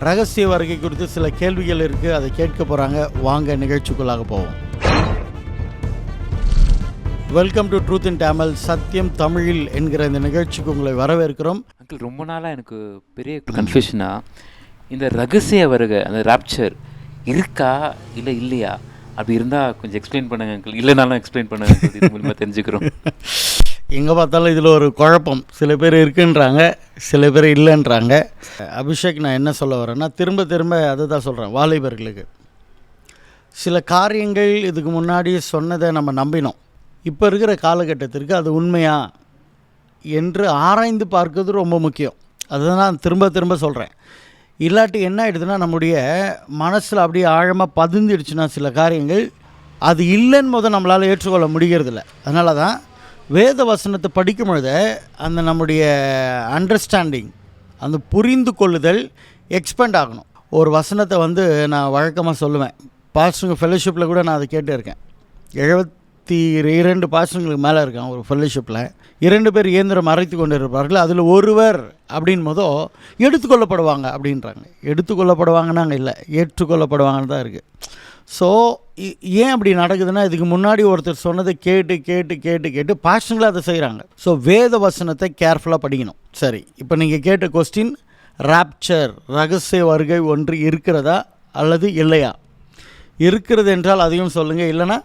ரகசிய வருகை குறித்து சில கேள்விகள் இருக்குது, அதை கேட்க போகிறாங்க. வாங்க நிகழ்ச்சிக்குள்ளாக போவோம். வெல்கம் டு ட்ரூத் இன் தமிழ், சத்தியம் தமிழில் என்கிற இந்த நிகழ்ச்சிக்கு உங்களை வரவேற்கிறோம். அங்கிள், ரொம்ப நாளாக எனக்கு பெரிய கன்ஃபியூஷனாக இந்த ரகசிய வருகை, அந்த ராப்சர் இருக்கா இல்லை இல்லையா? அப்படி இருந்தால் கொஞ்சம் எக்ஸ்பிளைன் பண்ணுங்க அங்கிள். இல்லைனாலும் எக்ஸ்பிளைன் பண்ணுங்க அங்கிள், இது மூலமாக தெரிஞ்சுக்கிறோம். எங்கே பார்த்தாலும் இதில் ஒரு குழப்பம். சில பேர் இருக்குன்றாங்க, சில பேர் இல்லைன்றாங்க. அபிஷேக், நான் என்ன சொல்ல வரேன்னா, திரும்ப திரும்ப அதை தான் சொல்கிறேன். வாலிபர்களுக்கு சில காரியங்கள் இதுக்கு முன்னாடி சொன்னதை நம்ம நம்பினோம். இப்போ இருக்கிற காலகட்டத்திற்கு அது உண்மையா என்று ஆராய்ந்து பார்க்கறது ரொம்ப முக்கியம். அதுதான் நான் திரும்ப திரும்ப சொல்கிறேன். இல்லாட்டி என்ன ஆகிடுதுன்னா, நம்முடைய மனசில் அப்படியே ஆழமாக பதிந்துடுச்சுன்னா சில காரியங்கள் அது இல்லைன்னு போது நம்மளால் ஏற்றுக்கொள்ள முடிகிறதில்ல. அதனால தான் வேத வசனத்தை படிக்கும் பொழுது அந்த நம்முடைய அண்டர்ஸ்டாண்டிங், அந்த புரிந்து கொள்ளுதல் எக்ஸ்பேண்ட் ஆகணும். ஒரு வசனத்தை நான் வழக்கமாக சொல்லுவேன். பாஸ்டருங்க ஃபெல்லோஷிப்பில் கூட நான் அதை கேட்டு இருக்கேன். 72 பாஸ்டருங்களுக்கு மேலே இருக்கான் ஒரு ஃபெல்லோஷிப்பில். 2 பேர் இயந்திரம் அரைத்து கொண்டு இருப்பார்கள். அதில் ஒருவர் அப்படின் போதோ எடுத்துக்கொள்ளப்படுவாங்க அப்படின்றாங்க. எடுத்துக்கொள்ளப்படுவாங்கன்னாங்க இல்லை, ஏற்றுக்கொள்ளப்படுவாங்கன்னு தான் இருக்குது. ஸோ ஏன் அப்படி நடக்குதுன்னா, இதுக்கு முன்னாடி ஒருத்தர் சொன்னதை கேட்டு கேட்டு கேட்டு கேட்டு பாஸ்டருங்களும் அதை செய்கிறாங்க. ஸோ வேத வசனத்தை கேர்ஃபுல்லாக படிக்கணும். சரி, இப்போ நீங்கள் கேட்ட கொஸ்டின், ராப்சர் ரகசிய வருகை ஒன்று இருக்கிறதா அல்லது இல்லையா? இருக்கிறது என்றால் அதையும் சொல்லுங்கள், இல்லைனா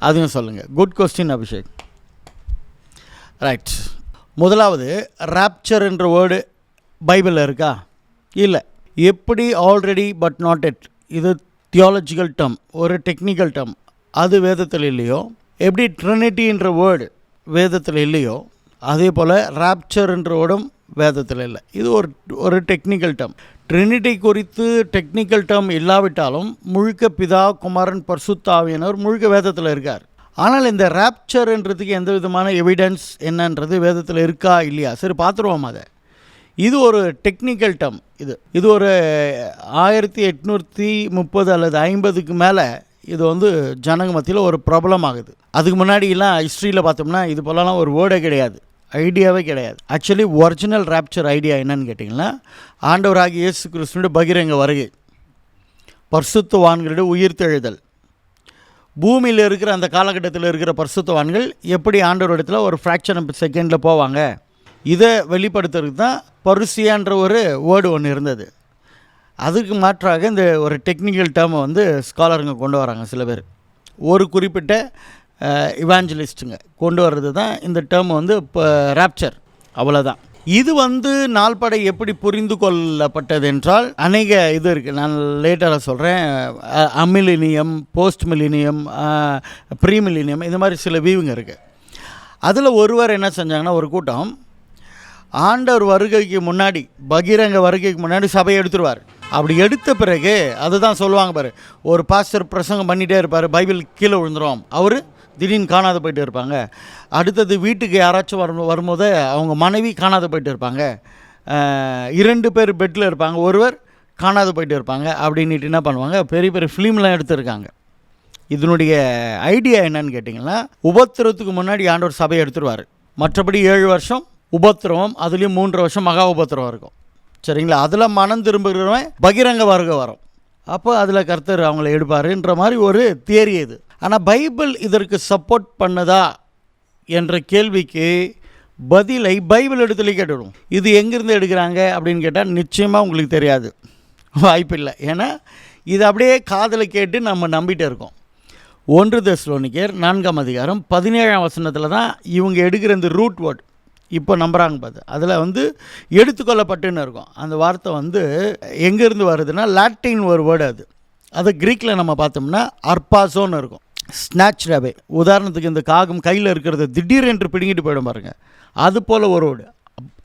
அதையும் சொல்லுங்கள். Good question Abhishek. ரைட். முதலாவது, ராப்சர் என்ற வேர்டு பைபிளில் இருக்கா? இல்லை. எப்படி ஆல்ரெடி பட் நாட் எட், இது தியாலஜிக்கல் டேர்ம், ஒரு டெக்னிக்கல் டேர்ம், அது வேதத்தில் இல்லையோ, எப்படி ட்ரினிட்டின்ற வேர்டு வேதத்தில் இல்லையோ, அதே போல் ராப்சர் என்ற வேர்டும் வேதத்தில் இல்லை. இது ஒரு டெக்னிக்கல் டேர்ம். ட்ரினிட்டி குறித்து டெக்னிக்கல் டேர்ம் இல்லாவிட்டாலும் முழுக்க பிதா, குமாரன், பரிசுத்த ஆவியானவர் முழுக்க வேதத்தில் இருக்கார். ஆனால் இந்த ராப்சர்ன்றதுக்கு எந்த விதமான எவிடன்ஸ் என்னன்றது வேதத்தில் இருக்கா இல்லையா? சரி, பார்த்துருவோம் அதை. இது ஒரு டெக்னிக்கல் டேர்ம். இது ஒரு 1830 அல்லது 50க்கு மேலே இது ஜனங்க மத்தியில் ஒரு ப்ராப்ளம் ஆகுது. அதுக்கு முன்னாடிலாம் ஹிஸ்ட்ரியில் பார்த்தோம்னா இது போலலாம் ஒரு வேர்டே கிடையாது, ஐடியாவே கிடையாது. ஆக்சுவலி ஒரிஜினல் ராப்சர் ஐடியா என்னன்னு கேட்டிங்கன்னா, ஆண்டவராகிய இயேசு கிறிஸ்துவோட பகிரங்க வருகை, பரிசுத்தவான்களுடைய உயிர்த்தெழுதல், பூமியில் இருக்கிற அந்த காலகட்டத்தில் இருக்கிற பரிசுத்தவான்கள் எப்படி ஆண்டவரிடத்தில் ஒரு ஃப்ராக்ஷன் ஆஃப் செகண்டில் போவாங்க, இதை வெளிப்படுத்துறதுக்கு தான் பருசியான்ற ஒரு வேர்டு ஒன்று இருந்தது. அதுக்கு மாற்றாக இந்த ஒரு டெக்னிக்கல் டேர்மை ஸ்காலருங்க கொண்டு வராங்க. சில பேர், ஒரு குறிப்பிட்ட இவாஞ்சலிஸ்ட்டுங்க கொண்டு வர்றது தான் இந்த டேர்ம் இப்போ ராப்சர், அவ்வளோதான். இது நாள்படை எப்படி புரிந்து கொள்ளப்பட்டது என்றால், அநேக இது இருக்குது. நான் லேட்டராக சொல்கிறேன். அமிலினியம், போஸ்ட் மில்லினியம், ப்ரீ மில்லினியம், இந்த மாதிரி சில வியூங்க இருக்குது. அதில் ஒருவர் என்ன செஞ்சாங்கன்னா, ஒரு கூட்டம் ஆண்டவர் வருகைக்கு முன்னாடி, பகிரங்க வருகைக்கு முன்னாடி சபையை எடுத்துருவார். அப்படி எடுத்த பிறகு அதுதான் சொல்லுவாங்க பாரு, ஒரு பாஸ்டர் பிரசங்கம் பண்ணிகிட்டே இருப்பார், பைபிள் கீழே விழுந்துடும், அவர் திடீர்னு காணாத போயிட்டு இருப்பாங்க. அடுத்தது வீட்டுக்கு யாராச்சும் வரும்போது அவங்க மனைவி காணாத போயிட்டு இருப்பாங்க. 2 பேர் பெட்டில் இருப்பாங்க, ஒருவர் காணாத போயிட்டு இருப்பாங்க. அப்படின்ட்டு என்ன பண்ணுவாங்க, பெரிய பெரிய ஃபிலிம்லாம் எடுத்துருக்காங்க. இதனுடைய ஐடியா என்னன்னு கேட்டிங்கன்னா, உபத்திரத்துக்கு முன்னாடி ஆண்டவர் சபையை எடுத்துருவார். மற்றபடி 7 வருஷம் உபத்திரவம், அதுலேயும் 3 வருஷம் மகா உபத்திரவம் இருக்கும். சரிங்களா? அதில் மனம் திரும்புகிறவன் பகிரங்க வருகை வரும். அப்போ அதில் கர்த்தர் அவங்கள எடுப்பாருன்ற மாதிரி ஒரு தியரி இது. ஆனால் பைபிள் இதற்கு சப்போர்ட் பண்ணுதா என்ற கேள்விக்கு பதிலை பைபிள் இடத்துல கேட்டுவிடும். இது எங்கேருந்து எடுக்கிறாங்க அப்படின்னு கேட்டால் நிச்சயமாக உங்களுக்கு தெரியாது, வாய்ப்பில்லை. ஏன்னா இது அப்படியே காதில் கேட்டு நம்ம நம்பிட்டு இருக்கோம். 1 தெசலோனிக்கேயர் 4ஆம் அதிகாரம் 17ஆம் வசனத்தில் தான் இவங்க எடுக்கிற இந்த ரூட் வேர்ட் இப்போ நம்புகிறாங்க பார்த்து. அதில் எடுத்துக்கொள்ளப்பட்டுன்னு இருக்கும். அந்த வார்த்தை எங்கேருந்து வருதுன்னா, லாட்டின் ஒரு வேர்டு. அது க்ரீக்கில் நம்ம பார்த்தோம்னா அர்பாசோன்னு இருக்கும், ஸ்நாச்ட் அவே. உதாரணத்துக்கு இந்த காகம் கையில் இருக்கிறத திடீரென்று பிடுங்கிட்டு போயிடும் பாருங்கள், அது போல் ஒரு வேர்டு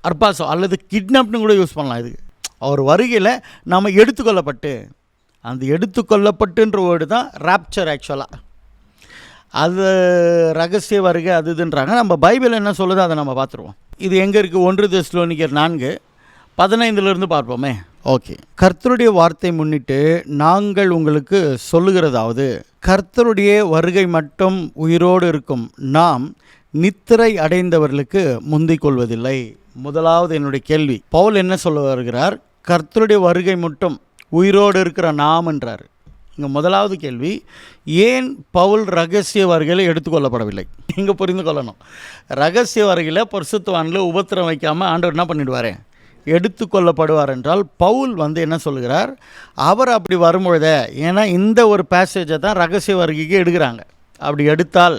அர்பாசோ, அல்லது கிட்னாப்னு கூட யூஸ் பண்ணலாம். இதுக்கு அவர் வருகையில் நம்ம எடுத்துக்கொள்ளப்பட்டு, அந்த எடுத்துக்கொள்ளப்பட்டுன்ற வேர்டு தான் ராப்சர். ஆக்சுவலாக அது ரகசிய வருகை அது இதுன்றாங்க. நம்ம பைபிள் என்ன சொல்லுதோ அதை நம்ம பார்த்துருவோம். இது எங்கே இருக்குது? 1 தெசலோனிக்கேயர் 4:15 பார்ப்போமே. ஓகே. கர்த்தருடைய வார்த்தை முன்னிட்டு நாங்கள் உங்களுக்கு சொல்லுகிறதாவது, கர்த்தருடைய வருகை மட்டும் உயிரோடு இருக்கும் நாம் நித்திரை அடைந்தவர்களுக்கு முந்திக் கொள்வதில்லை. முதலாவது என்னுடைய கேள்வி, பவுல் என்ன சொல்ல வருகிறார்? கர்த்தருடைய வருகை மட்டும் உயிரோடு இருக்கிற நாம்ன்றார். இங்கே முதலாவது கேள்வி, ஏன் பவுல் ரகசிய வருகையில் எடுத்துக்கொள்ளப்படவில்லை? இங்கே புரிந்து கொள்ளணும். ரகசிய வருகையில் பரிசுத்தவான்களை உபத்திரம் வைக்காமல் ஆண்டவர் என்ன பண்ணிவிடுவார்? எடுத்துக்கொள்ளப்படுவார் என்றால் பவுல் என்ன சொல்லுகிறார், அவர் அப்படி வரும்பொழுதே, ஏன்னா இந்த ஒரு பேசேஜை தான் ரகசிய வருகைக்கு எடுக்கிறாங்க. அப்படி எடுத்தால்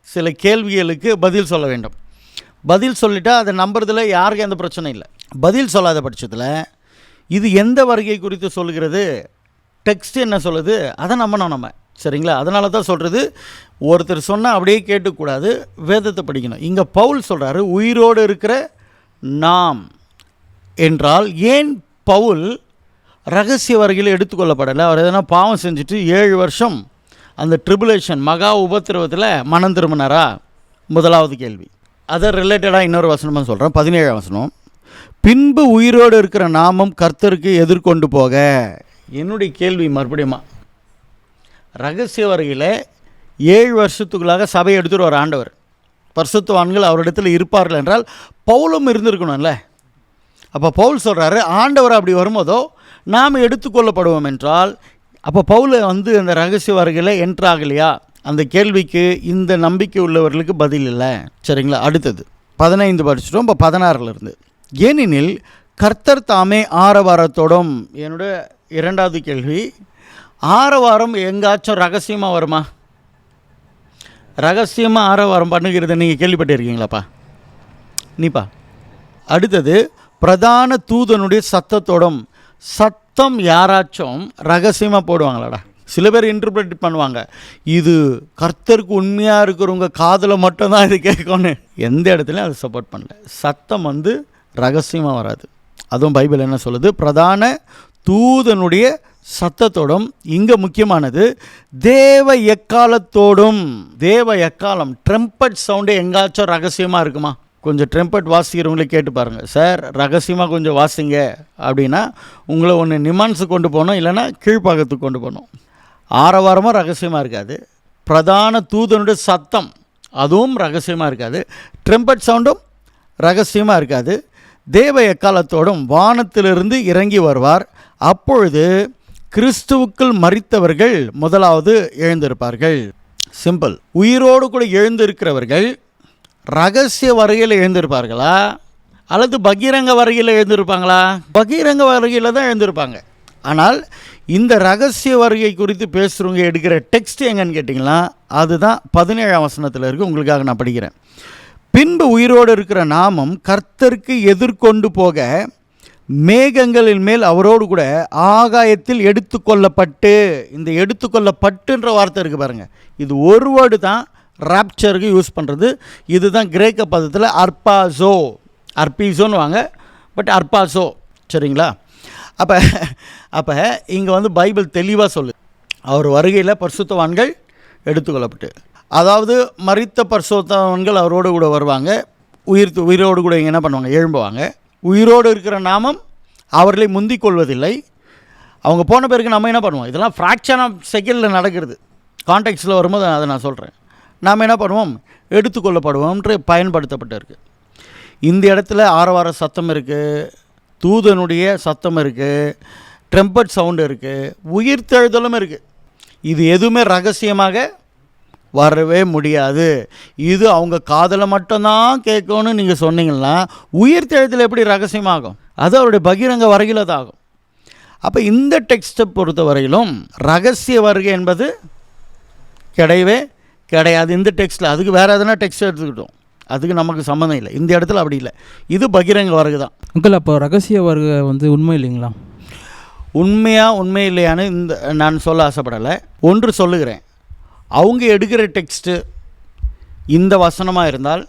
சில கேள்விகளுக்கு பதில் சொல்ல வேண்டும். பதில் சொல்லிட்டா அதை நம்புறதுல யாருக்கும் எந்த பிரச்சனை இல்லை. பதில் சொல்லாத பட்சத்தில் இது எந்த வருகை குறித்து சொல்கிறது, டெக்ஸ்ட் என்ன சொல்லுது, அதை நம்பணும் நம்ம. சரிங்களா? அதனால தான் சொல்கிறது, ஒருத்தர் சொன்னால் அப்படியே கேட்டுக்கூடாது, வேதத்தை படிக்கணும். இங்கே பவுல் சொல்கிறாரு உயிரோடு இருக்கிற நாம் என்றால், ஏன் பவுல் ரகசிய வருகையில் எடுத்துக்கொள்ளப்படலை? அவர் எதனா பாவம் செஞ்சுட்டு 7 வருஷம் அந்த ட்ரிபுலேஷன் மகா உபத்திரவத்தில் மனம் திரும்பினாரா? முதலாவது கேள்வி. அதை ரிலேட்டடாக இன்னொரு வசனமாக சொல்கிறேன், 17ஆம் வசனம். பின்பு உயிரோடு இருக்கிற நாமும் கர்த்தருக்கு எதிர்கொண்டு போக. என்னுடைய கேள்வி மறுபடியுமா, ரகசிய வருகையில் 7 வருஷத்துக்குள்ளாக சபையை எடுத்துகிட்டு வர ஆண்டவர், பரிசுத்தவான்கள் அவரிடத்தில் இருப்பார்கள் என்றால் பவுலும் இருந்திருக்கணும்ல. அப்போ பவுல் சொல்கிறாரு, ஆண்டவர் அப்படி வரும்போதோ நாம் எடுத்துக்கொள்ளப்படுவோம் என்றால், அப்போ பவுல் அந்த ரகசிய வருகையில் என்ட்ராகலையா? அந்த கேள்விக்கு இந்த நம்பிக்கை உள்ளவர்களுக்கு பதில் இல்லை. சரிங்களா? அடுத்தது 15 படிச்சிட்டோம். இப்போ 16லேருந்து, ஏனெனில் கர்த்தர் தாமே ஆரவாரத்தோடும். என்னுடைய இரண்டாவது கேள்வி, ஆரவாரம் எங்காச்சும் ரகசியமாக வருமா? ரகசியமாக ஆரவாரம் பண்ணுகிறது நீங்கள் கேள்விப்பட்டிருக்கீங்களாப்பா? நீப்பா. அடுத்தது, பிரதான தூதனுடைய சத்தத்தோடும். சத்தம் யாராச்சும் ரகசியமாக போடுவாங்களாடா? சில பேர் இன்டர்பிரேட் பண்ணுவாங்க, இது கர்த்தருக்கு உண்மையாக இருக்கிறவங்க காதில் மட்டும்தான் இது கேட்கணும். எந்த இடத்துலையும் அதை சப்போர்ட் பண்ணல. சத்தம் ரகசியமாக வராது. அதுவும் பைபிள் என்ன சொல்லுது? பிரதான தூதனுடைய சத்தத்தோடும். இங்கே முக்கியமானது தேவ எக்காலத்தோடும். தேவ எக்காலம், ட்ரம்பட் சவுண்டு எங்காச்சும் ரகசியமாக இருக்குமா? கொஞ்சம் ட்ரம்பட் வாசிக்கிறவங்களே கேட்டு பாருங்கள். சார் ரகசியமாக கொஞ்சம் வாசிங்க அப்படின்னா உங்களை ஒன்று நிமான்ஸுக்கு கொண்டு போகணும், இல்லைன்னா கீழ்ப்பாக்கத்துக்கு கொண்டு போகணும். ஆரவாரமாக ரகசியமாக இருக்காது. பிரதான தூதனுடைய சத்தம் அதுவும் ரகசியமாக இருக்காது. ட்ரம்பட் சவுண்டும் ரகசியமாக இருக்காது. தேவ எக்காலத்தோடும் வானத்திலிருந்து இறங்கி வருவார். அப்பொழுது கிறிஸ்துவுக்குள் மரித்தவர்கள் முதலாவது எழுந்திருப்பார்கள். சிம்பிள். உயிரோடு கூட எழுந்திருக்கிறவர்கள் ரகசிய வருகையில் எழுந்திருப்பார்களா அல்லது பகிரங்க வருகையில் எழுந்திருப்பாங்களா? பகிரங்க வருகையில் தான் எழுந்திருப்பாங்க. ஆனால் இந்த ரகசிய வருகை குறித்து பேசுகிறவங்க எடுக்கிற டெக்ஸ்ட் எங்கன்னு கேட்டிங்கன்னா அதுதான் 17ஆம் வசனத்தில் இருக்குது. உங்களுக்காக நான் படிக்கிறேன். பின்பு உயிரோடு இருக்கிற நாமும் கர்த்தருக்கு எதிர்கொண்டு போக மேகங்களின் மேல் அவரோடு கூட ஆகாயத்தில் எடுத்துக்கொள்ளப்பட்டு. இந்த எடுத்துக்கொள்ளப்பட்டுன்ற வார்த்தை இருக்குது பாருங்கள், இது ஒரு வேர்டு தான் ராப்சருக்கு யூஸ் பண்ணுறது. இதுதான் கிரேக்க பதத்தில் அர்பாசோ, அர்பீசோன்னு வாங்க, பட் அர்பாசோ. சரிங்களா? அப்போ இங்கே பைபிள் தெளிவாக சொல்லுது, அவர் வருகையில் பரிசுத்தவான்கள் எடுத்துக்கொள்ளப்பட்டு, அதாவது மரித்த பரிசுத்தவான்கள் அவரோடு கூட வருவாங்க. உயிரோடு கூட இங்கே என்ன பண்ணுவாங்க? எழும்புவாங்க. உயிரோடு இருக்கிற நாமம் அவர்களை முந்திக் கொள்வதில்லை. அவங்க போன பிறகு நம்ம என்ன பண்ணுவோம்? இதெல்லாம் ஃப்ராக்ஷன் ஆஃப் செகண்டில் நடக்கிறது. கான்டெக்ஸ்டில் வரும்போது அதை நான் சொல்கிறேன். நாம் என்ன பண்ணுவோம்? எடுத்துக்கொள்ளப்படுவோம்ன்று பயன்படுத்தப்பட்டிருக்கு. இந்த இடத்துல ஆரவார சத்தம் இருக்குது, தூதனுடைய சத்தம் இருக்குது, ட்ரம்பட் சவுண்டு இருக்குது, உயிர்த்தெழுதலும் இருக்குது. இது எதுவுமே ரகசியமாக வரவே முடியாது. இது அவங்க காதில் மட்டும்தான் கேட்கணும்னு நீங்கள் சொன்னீங்கன்னா உயிர்த்தெழுதல் எப்படி ரகசியமாகும்? அது அவருடைய பகிரங்க வருகையில் தான் ஆகும். அப்போ இந்த டெக்ஸ்ட்டை பொறுத்த வரையிலும் ரகசிய வருகை என்பது கிடையவே கிடையாது இந்த டெக்ஸ்ட்டில். அதுக்கு வேறு எதனா டெக்ஸ்ட் எடுத்துக்கிட்டோம், அதுக்கு நமக்கு சம்மந்தம் இல்லை. இந்த இடத்துல அப்படி இல்லை, இது பகிரங்க வருகை தான். அங்கிள், அப்போ ரகசிய வருகை உண்மை இல்லைங்களா? உண்மை இல்லையான்னு நான் சொல்ல ஆசைப்படலை. ஒன்று சொல்லுகிறேன், அவங்க எடுக்கிற டெக்ஸ்ட்டு இந்த வசனமாக இருந்தால்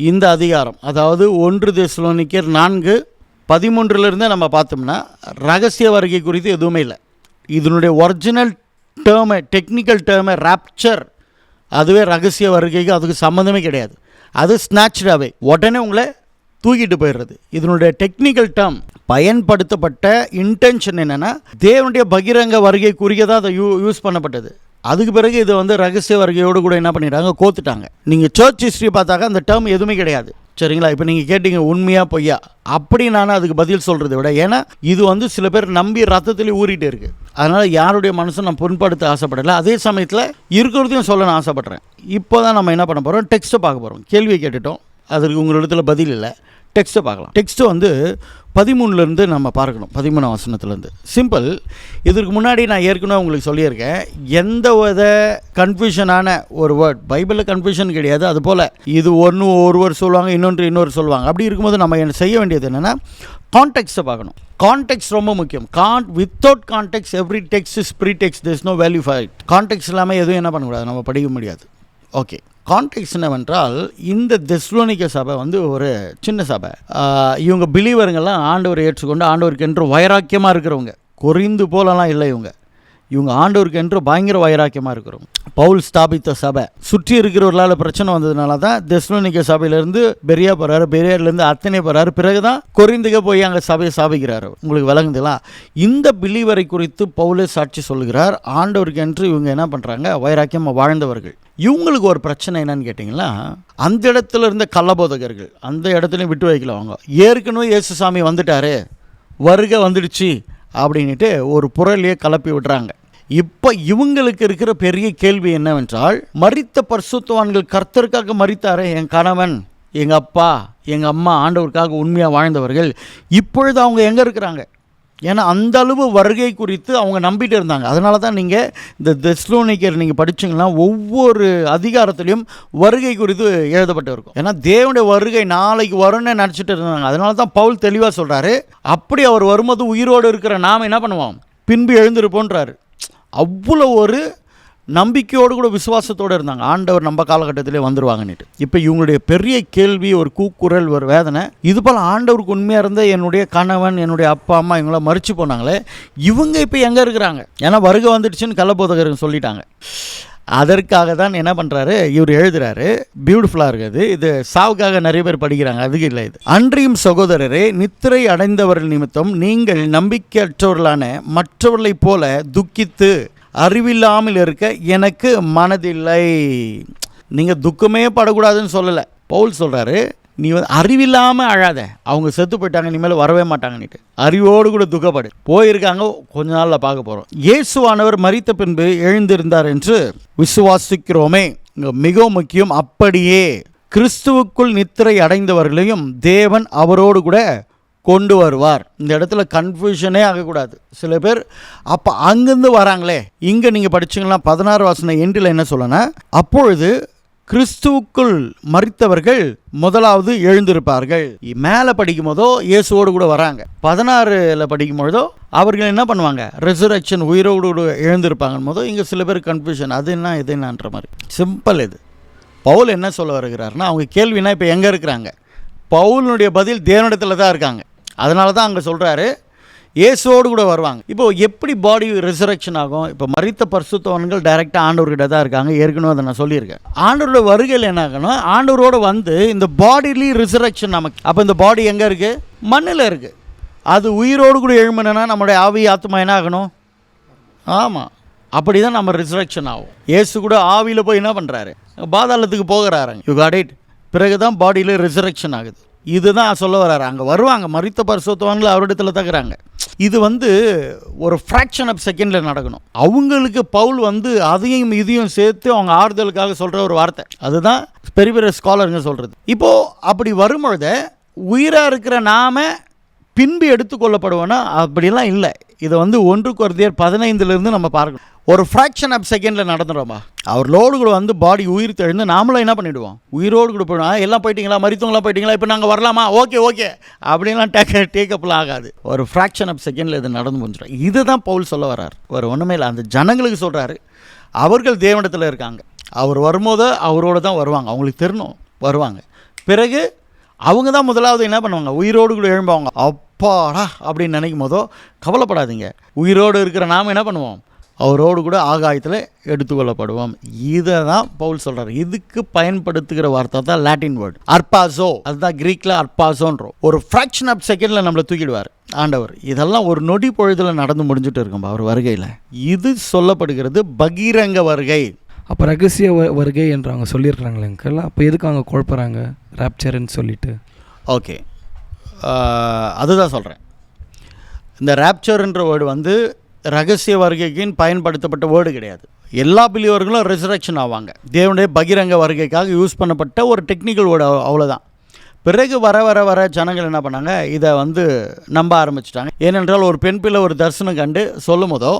இந்த அதிகாரம், அதாவது 1 தெசலோனிக்கர் 4:13 நம்ம பார்த்தோம்னா ரகசிய வருகை குறித்து எதுவுமே இல்லை. இதனுடைய ஒரிஜினல் டேர்மை, டெக்னிக்கல் டேர்மை ராப்சர், அதுவே ரகசிய வருகைக்கு அதுக்கு சம்மந்தமே கிடையாது. அது ஸ்நாச்சாகவே உடனே உங்களை தூக்கிட்டு போயிடுறது. இதனுடைய டெக்னிக்கல் டேர்ம் பயன்படுத்தப்பட்ட இன்டென்ஷன் என்னென்னா தேவனுடைய பகிரங்க வருகை குறிக்க தான் அதை யூஸ் பண்ணப்பட்டது. அதுக்கு பிறகு இது வந்து ரகசிய வருகையோடு கூட என்ன பண்ணிட்டாங்க, கோத்துட்டாங்க. நீங்கள் சர்ச் ஹிஸ்ட்ரி பார்த்தாக்கா அந்த டேர்ம் எதுவுமே கிடையாது. சரிங்களா? இப்போ நீங்கள் கேட்டீங்க உண்மையா பொய்யா, அப்படி நான் அதுக்கு பதில் சொல்கிறத விட, ஏன்னா இது வந்து சில பேர் நம்பி ரத்தத்திலே ஊறிட்டு இருக்குது. அதனால் யாருடைய மனசும் நான் புண்படுத்த ஆசைப்படலை, அதே சமயத்தில் இருக்கிறதையும் சொல்ல நான் ஆசைப்பட்றேன். இப்போ தான் நம்ம என்ன பண்ண போகிறோம், டெக்ஸ்ட்டை பார்க்க போகிறோம். கேள்வியை கேட்டுட்டோம், அதற்கு உங்களிடத்துல பதில் இல்லை. டெக்ஸ்ட்டை பார்க்கலாம். டெக்ஸ்ட்டு வந்து 13 நம்ம பார்க்கணும், 13ஆம் வசனத்துலேருந்து. சிம்பிள். இதற்கு முன்னாடி நான் ஏற்கனவே உங்களுக்கு சொல்லியிருக்கேன், எந்த வித கன்ஃபியூஷனான ஒரு வேர்ட் பைபிளில் கன்ஃபியூஷன் கிடையாது. அதுபோல் இது ஒருவர் சொல்லுவாங்க, இன்னொரு சொல்லுவாங்க. அப்படி இருக்கும்போது நம்ம என்ன செய்ய வேண்டியது என்னென்னா, கான்டெக்ஸ்ட்டை பார்க்கணும். கான்டெக்ஸ்ட் ரொம்ப முக்கியம். Without context every text is free text, there is no value for it. Context இல்லாமல் எதுவும் என்ன பண்ணக்கூடாது, நம்ம படிக்க முடியாது. ஓகே, கான்டெக்ஸ்ட் என்னவென்றால், இந்த தெஸ்லோனிக்க சபை வந்து ஒரு சின்ன சபை. இவங்க பிலீவருங்கெல்லாம் ஆண்டவரை ஏற்றுக்கொண்டு ஆண்டவருக்கு என்று வைராக்கியமாக இருக்கிறவங்க. கொரிந்து போலலாம் இல்லை, இவங்க ஆண்டவருக்கு என்று பயங்கர வைராக்கியமாக இருக்கிறவங்க. பவுல் ஸ்தாபித்த சபை. சுற்றி இருக்கிறவர்களால் பிரச்சனை வந்ததுனால தான் தெஸ்லோனிக்க சபையிலேருந்து பெரியா போகிறாரு, பெரியார்லேருந்து அத்தனை போகிறாரு, பிறகு தான் கொரிந்துக்க போய் அங்கே சபையை ஸ்தாபிக்கிறார். உங்களுக்கு விளங்குதுங்களா? இந்த பிலீவரை குறித்து பவுலே சாட்சி சொல்லுகிறார். ஆண்டவருக்கு என்று இவங்க என்ன பண்ணுறாங்க, வைராக்கியமாக வாழ்ந்தவர்கள். இவங்களுக்கு ஒரு பிரச்சனை என்னன்னு கேட்டிங்கன்னா, அந்த இடத்துல இருந்த கள்ளபோதகர்கள் அந்த இடத்துலையும் விட்டு வைக்கல. அவங்க ஏற்கனவே இயேசுசாமி வந்துட்டாரு, வருகை வந்துடுச்சு அப்படின்ட்டு ஒரு புரளியை கலப்பி விடுறாங்க. இப்போ இவங்களுக்கு இருக்கிற பெரிய கேள்வி என்னவென்றால், மரித்த பரிசுத்தவான்கள், கர்த்தருக்காக மரித்தாரே, என் கணவன், எங்கள் அப்பா, எங்கள் அம்மா ஆண்டவருக்காக உண்மையாக வாழ்ந்தவர்கள், இப்பொழுது அவங்க எங்கே இருக்கிறாங்க? ஏன்னா அந்த அளவு வருகை குறித்து அவங்க நம்பிட்டு இருந்தாங்க. அதனால தான் நீங்கள் இந்த தெஸ்லோனிக்கர் நீங்கள் படிச்சிங்கன்னா ஒவ்வொரு அதிகாரத்துலேயும் வருகை குறித்து எழுதப்பட்டு இருக்கும். ஏன்னா தேவனுடைய வருகை நாளைக்கு வரும்னு நினச்சிட்டு இருந்தாங்க. அதனால தான் பவுல் தெளிவாக சொல்கிறாரு, அப்படி அவர் வரும்போது உயிரோடு இருக்கிற நாம் என்ன பண்ணுவோம், பின்பு எழுந்திருப்போன்றாரு. அவ்வளோ ஒரு நம்பிக்கையோடு கூட விசுவாசத்தோடு இருந்தாங்க, ஆண்டவர் நம்ம காலகட்டத்திலே வந்துடுவாங்கன்னுட்டு. இப்போ இவங்களுடைய பெரிய கேள்வி, ஒரு கூக்குரல், ஒரு வேதனை, இது போல் ஆண்டவருக்கு உண்மையாக இருந்த என்னுடைய கணவன், என்னுடைய அப்பா அம்மா இவங்களாம் மறித்து போனாங்களே, இவங்க இப்போ எங்கே இருக்கிறாங்க? ஏன்னா வருகை வந்துடுச்சுன்னு கள்ளபோதகர்கள் சொல்லிட்டாங்க. அதற்காக தான் என்ன பண்ணுறாரு, இவர் எழுதுகிறாரு. பியூட்டிஃபுல்லாக இருக்குது. இது சாவுக்காக நிறைய பேர் படிக்கிறாங்க, அதுக்கு இல்லை இது. அன்றியும் சகோதரரே, நித்திரை அடைந்தவர்கள் நிமித்தம் நீங்கள் நம்பிக்கையற்றவர்களான மற்றவர்களைப் போல துக்கித்து அறிவில்லாமல் இருக்க எனக்கு மனதில்லை. நீங்கள் துக்கமே படக்கூடாதுன்னு சொல்லலை. பவுல் சொல்கிறாரு, நீ வந்து அறிவில்லாமல் அழாத, அவங்க செத்து போயிட்டாங்க, இனிமேல் வரவே மாட்டாங்கன்னுட்டு. அறிவோடு கூட துக்கப்படு. போயிருக்காங்க, கொஞ்ச நாளில் பார்க்க போகிறோம். இயேசுவானவர் மரித்த பின்பு எழுந்திருந்தார் என்று விசுவாசிக்கிறோமே, மிகவும் முக்கியம். அப்படியே கிறிஸ்துவுக்குள் நித்திரை அடைந்தவர்களையும் தேவன் அவரோடு கூட கொண்டு வருவார். இந்த இடத்துல கன்ஃபியூஷனே ஆகக்கூடாது. சில பேர் அப்போ அங்கேருந்து வராங்களே, இங்கே நீங்கள் படிச்சிங்கன்னா 16 வசனம் எண்டில் என்ன சொல்லனா, அப்பொழுது கிறிஸ்துவுக்குள் மரித்தவர்கள் முதலாவது எழுந்திருப்பார்கள். மேலே படிக்கும் போதோ இயேசுவோடு கூட வராங்க, 16 படிக்கும் பொழுதோ அவர்கள் என்ன பண்ணுவாங்க, ரெசரக்ஷன், உயிரோடு கூட எழுந்திருப்பாங்க போதோ இங்கே சில பேர் கன்ஃபியூஷன், அது என்ன இது என்னன்ற மாதிரி. சிம்பிள் இது. பவுல் என்ன சொல்ல வருகிறாருன்னா, அவங்க கேள்வினா இப்போ எங்கே இருக்கிறாங்க? பவுலுடைய பதில் தேவனிடத்தில் தான் இருக்காங்க. அதனால தான் அங்கே சொல்கிறாரு இயேசுவோடு கூட வருவாங்க. இப்போது எப்படி பாடி ரிசரக்ஷன் ஆகும்? இப்போ மரித்த பரிசுத்தவான்கள் டைரெக்டாக ஆண்டவர்கிட்ட தான் இருக்காங்க. ஏற்கனவே அதை நான் சொல்லியிருக்கேன். ஆண்டவரோட வருகையில் என்ன ஆகணும், ஆண்டவரோடு வந்து இந்த பாடிலி ரிசரக்ஷன் நமக்கு. அப்போ இந்த பாடி எங்கே இருக்குது? மண்ணில் இருக்குது. அது உயிரோடு கூட எழுமணுன்னா நம்மளுடைய ஆவி ஆத்மா என்ன ஆகணும்? ஆமாம், அப்படி தான் நம்ம ரிசரக்ஷன் ஆகும். இயேசு கூட ஆவியில் போய் என்ன பண்ணுறாரு, பாதாளத்துக்கு போகிறாருங்க. You got it. பிறகு தான் பாடியில் ரிசரக்ஷன் ஆகுது. இதுதான் சொல்ல வர்றாரு. அங்கே வருவாங்க, மரித்த பரிசுத்தவான்கள் அவரிடத்தில் தகுறாங்க. இது வந்து ஒரு ஃப்ராக்ஷன் ஆஃப் செகண்டில் நடக்கணும். அவங்களுக்கு பவுல் வந்து அதையும் இதையும் சேர்த்து அவங்க ஆறுதலுக்காக சொல்கிற ஒரு வார்த்தை. அதுதான் பெரிய பெரிய ஸ்காலருங்க சொல்கிறது. இப்போது அப்படி வரும்பொழுது உயிராக இருக்கிற நாம பின்பு எடுத்துக்கொள்ளப்படுவோன்னா அப்படிலாம் இல்லை. இதை வந்து 1 கொரிந்தியர் 15 நம்ம பார்க்கணும். ஒரு ஃப்ராக்ஷன் ஆஃப் செகண்டில் நடந்துடுவோமா, அவர்களோடு கூட வந்து பாடி உயிர் தெழுந்து நாமளும் என்ன பண்ணிவிடுவோம், உயிரோடு கூட போயிடுவோம். எல்லாம் போயிட்டீங்களா, மரித்தவங்களாம் போயிட்டீங்களா, இப்போ நாங்கள் வரலாமா, ஓகே அப்படின்லாம் டேக்கப்லாம் ஆகாது. ஒரு ஃப்ராக்ஷன் ஆஃப் செகண்டில் இது நடந்து முடிஞ்சிடும். இதுதான் பவுல் சொல்ல வர்றார். ஒரு ஒன்றுமே இல்லை, அந்த ஜனங்களுக்கு சொல்கிறாரு, அவர்கள் தேவனிடத்தில் இருக்காங்க, அவர் வரும்போது அவரோடு தான் வருவாங்க, அவங்களுக்கு தெரியணும் வருவாங்க. பிறகு அவங்க தான் முதலாவது என்ன பண்ணுவாங்க, உயிரோடு கூட எழும்புவாங்க. அப்பாடா அப்படின்னு நினைக்கும் போதோ கவலைப்படாதீங்க, உயிரோடு இருக்கிற நாம் என்ன பண்ணுவோம், அவரோடு கூட ஆகாயத்தில் எடுத்துக்கொள்ளப்படுவோம். இதை தான் பவுல் சொல்கிறார். இதுக்கு பயன்படுத்துகிற வார்த்தை தான் லாட்டின் வேர்டு அர்பாசோ. அதுதான் கிரீக்கில் அர்பாசோன்றோம். ஒரு ஃப்ராக்ஷன் ஆஃப் செகண்டில் நம்மளை தூக்கிடுவார் ஆண்டவர். இதெல்லாம் ஒரு நொடி பொழுதில் நடந்து முடிஞ்சுட்டு இருக்கோம் அவர் வருகையில். இது சொல்லப்படுகிறது பகிரங்க வருகை. அப்போ ரகசிய வருகை என்று அவங்க சொல்லிடுறாங்களே அங்கிள், அப்போ எதுக்கு அவங்க குழப்பறாங்க ராப்சர்ன்னு சொல்லிட்டு? ஓகே, அதுதான் சொல்கிறேன். இந்த ராப்சர்ன்ற வேர்டு வந்து ரகசிய வருகைக்குன்னு பயன்படுத்தப்பட்ட வேர்டு கிடையாது. எல்லா பிலிவர்களும் ரெசரக்ஷன் ஆவாங்க. தேவனுடைய பகிரங்க வருகைக்காக யூஸ் பண்ணப்பட்ட ஒரு டெக்னிக்கல் வேர்டு, அவ்வளோதான். பிறகு வர வர வர ஜனங்கள் என்ன பண்ணாங்க, இதை வந்து நம்ப ஆரம்பிச்சிட்டாங்க. ஏனென்றால் ஒரு பெண் பிள்ளை ஒரு தரிசனம் கண்டு சொல்லும் போதோ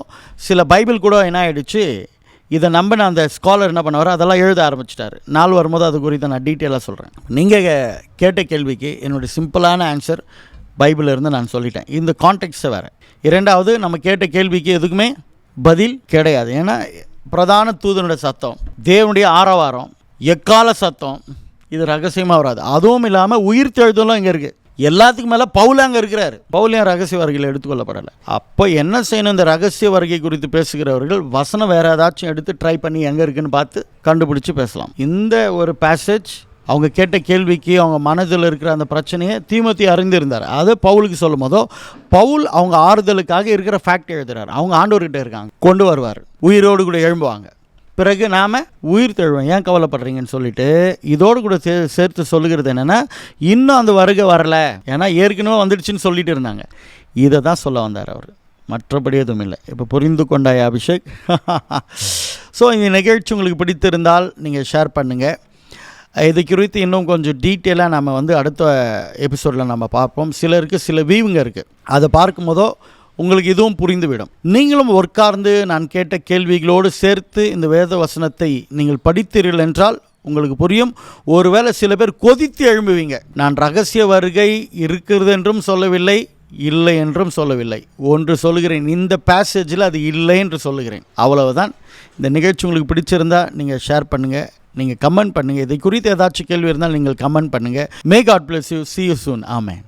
சில பைபிள் கூட என்ன ஆகிடுச்சு, இதை நம்பின அந்த ஸ்காலர் என்ன பண்ணுவார், அதெல்லாம் எழுத ஆரம்பிச்சிட்டாரு. நாள் வரும்போது அது குறித்து நான் டீட்டெயிலாக சொல்கிறேன். நீங்கள் கேட்ட கேள்விக்கு என்னுடைய சிம்பிளான ஆன்சர் பைபிளில் இருந்து நான் சொல்லிட்டேன். இந்த கான்டெக்ஸ்ட்டை வேறு. இரண்டாவது, நம்ம கேட்ட கேள்விக்கு எதுக்குமே பதில் கிடையாது. ஏன்னா பிரதான தூதனுடைய சத்தம், தேவனுடைய ஆரவாரம், எக்கால சத்தம், இது ரகசியமாக வராது. அதுவும் இல்லாமல் உயிர் தெழுதலும் இங்கே இருக்குது. எல்லாத்துக்கும் மேலே பவுல் அங்கே இருக்கிறார். பவுலையும் ரகசிய வருகையில் எடுத்துக்கொள்ளப்படலை. அப்போ என்ன செய்யணும், இந்த ரகசிய வருகை குறித்து பேசுகிறவர்கள் வசனம் வேறு ஏதாச்சும் எடுத்து ட்ரை பண்ணி எங்கே இருக்குன்னு பார்த்து கண்டுபிடிச்சி பேசலாம். இந்த ஒரு பேசேஜ் அவங்க கேட்ட கேள்விக்கு, அவங்க மனதில் இருக்கிற அந்த பிரச்சனையை தீமோத்தி அறிந்திருந்தார். அது பவுலுக்கு சொல்லும் போதோ பவுல் அவங்க ஆறுதலுக்காக இருக்கிற ஃபேக்ட் எழுதுகிறார். அவங்க ஆண்டவர்கிட்ட இருக்காங்க, கொண்டு வருவார், உயிரோடு கூட எழும்புவாங்க. பிறகு நாம் உயிர் தெழுவோம், ஏன் கவலைப்படுறீங்கன்னு சொல்லிட்டு இதோடு கூட சேர்த்து சொல்லுகிறது என்னென்னா, இன்னும் அந்த வருகை வரலை, ஏன்னா ஏற்கனவே வந்துடுச்சுன்னு சொல்லிட்டு இருந்தாங்க. இதை தான் சொல்ல வந்தார் அவர், மற்றபடி எதுவும் இல்லை. இப்போ புரிந்து கொண்டாய் அபிஷேக்? ஸோ இந்த நிகழ்ச்சி உங்களுக்கு பிடித்திருந்தால் நீங்கள் ஷேர் பண்ணுங்கள். இது குறித்து இன்னும் கொஞ்சம் டீட்டெயிலாக நம்ம வந்து அடுத்த எபிசோடில் நம்ம பார்ப்போம். சிலருக்கு சில வியூங்க இருக்குது, அதை பார்க்கும்போதோ உங்களுக்கு இதுவும் புரிந்துவிடும். நீங்களும் உட்கார்ந்து நான் கேட்ட கேள்விகளோடு சேர்த்து இந்த வேத வசனத்தை நீங்கள் படித்தீர்கள் என்றால் உங்களுக்கு புரியும். ஒருவேளை சில பேர் கொதித்து எழும்புவீங்க. நான் ரகசிய வருகை இருக்கிறது என்றும் சொல்லவில்லை, இல்லை என்றும் சொல்லவில்லை. ஒன்று சொல்லுகிறேன், இந்த பேசேஜில் அது இல்லை என்று சொல்லுகிறேன், அவ்வளவுதான். இந்த நிகழ்ச்சி உங்களுக்கு பிடிச்சிருந்தால் நீங்கள் ஷேர் பண்ணுங்கள், நீங்கள் கமெண்ட் பண்ணுங்கள். இதை குறித்து ஏதாச்சும் கேள்வி இருந்தால் நீங்கள் கமெண்ட் பண்ணுங்கள். May god bless you. See you soon. Amen.